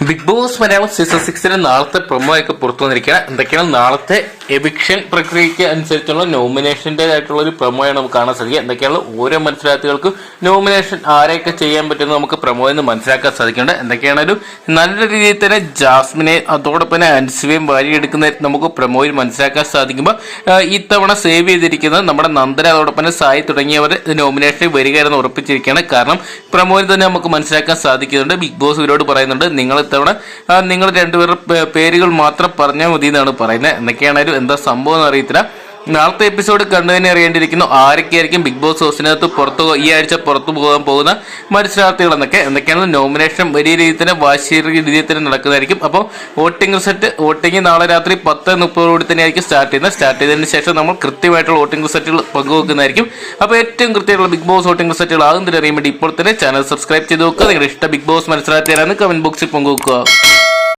Big boss Malayalam season 6 നാളത്തെ promo ഒക്കെ പുറത്തു വന്നിരിക്കുകയാണ്. എന്തൊക്കെയാണ് നാളത്തെ എവിക്ഷൻ പ്രക്രിയയ്ക്ക് അനുസരിച്ചുള്ള നോമിനേഷൻ്റെതായിട്ടുള്ള ഒരു പ്രൊമോയാണ് നമുക്ക് കാണാൻ സാധിക്കുക. എന്തൊക്കെയാണ് ഓരോ മത്സരാർത്ഥികൾക്കും നോമിനേഷൻ ആരെയൊക്കെ ചെയ്യാൻ പറ്റുമെന്ന് നമുക്ക് പ്രൊമോ എന്ന് മനസ്സിലാക്കാൻ സാധിക്കുന്നുണ്ട്. എന്തൊക്കെയാണ് ഒരു നല്ല രീതിയിൽ തന്നെ ജാസ്മിനെ അതോടൊപ്പം തന്നെ അൻസിവയും വാരിയെടുക്കുന്ന നമുക്ക് പ്രൊമോയിൽ മനസ്സിലാക്കാൻ സാധിക്കുമ്പോൾ ഇത്തവണ സേവ് ചെയ്തിരിക്കുന്നത് നമ്മുടെ നന്ദന അതോടൊപ്പം തന്നെ സായി തുടങ്ങിയവർ നോമിനേഷനിൽ വരിക എന്ന് ഉറപ്പിച്ചിരിക്കുകയാണ്. കാരണം പ്രൊമോയിൽ തന്നെ നമുക്ക് മനസ്സിലാക്കാൻ സാധിക്കുന്നുണ്ട്. ബിഗ് ബോസ് ഇവരോട് പറയുന്നുണ്ട്, നിങ്ങൾ ഇത്തവണ നിങ്ങൾ രണ്ടുപേരുടെ പേരുകൾ മാത്രം പറഞ്ഞാൽ മതി എന്നാണ് പറയുന്നത്. എന്തൊക്കെയാണേലും എന്താ സംഭവം എന്ന് അറിയത്തില്ല. നാളത്തെ എപ്പിസോഡ് കണ്ടു തന്നെ അറിയേണ്ടിയിരിക്കുന്നു ആരൊക്കെയായിരിക്കും ബിഗ് ബോസ് ഹൗസിനകത്ത് ഈ ആഴ്ച പുറത്തു പോകാൻ പോകുന്ന മത്സരാർത്ഥികൾ എന്തൊക്കെയാണ് നോമിനേഷൻ വലിയ രീതിയിൽ തന്നെ വാശിയേറിയ രീതിയിൽ തന്നെ നടക്കുന്നതായിരിക്കും. അപ്പോൾ വോട്ടിംഗ് നാളെ രാത്രി 10:30 തന്നെ ആയിരിക്കും സ്റ്റാർട്ട് ചെയ്തതിന് ശേഷം നമ്മൾ കൃത്യമായിട്ടുള്ള വോട്ടിംഗ് റിസൾട്ടുകൾ പങ്കുവെക്കുന്നതായിരിക്കും. അപ്പോൾ ഏറ്റവും കൃത്യമായിട്ടുള്ള ബിഗ് ബോസ് വോട്ടിംഗ് റിസൾട്ടുകൾ ആകുന്നതിന് അറിയാൻ വേണ്ടി ഇപ്പോൾ തന്നെ ചാനൽ സബ്സ്ക്രൈബ് ചെയ്ത് നോക്കുക. നിങ്ങളുടെ ഇഷ്ട ബിഗ് ബോസ് മത്സരാർത്ഥിയാണെന്ന് കമന്റ് ബോക്സിൽ പങ്കുവെക്കുക.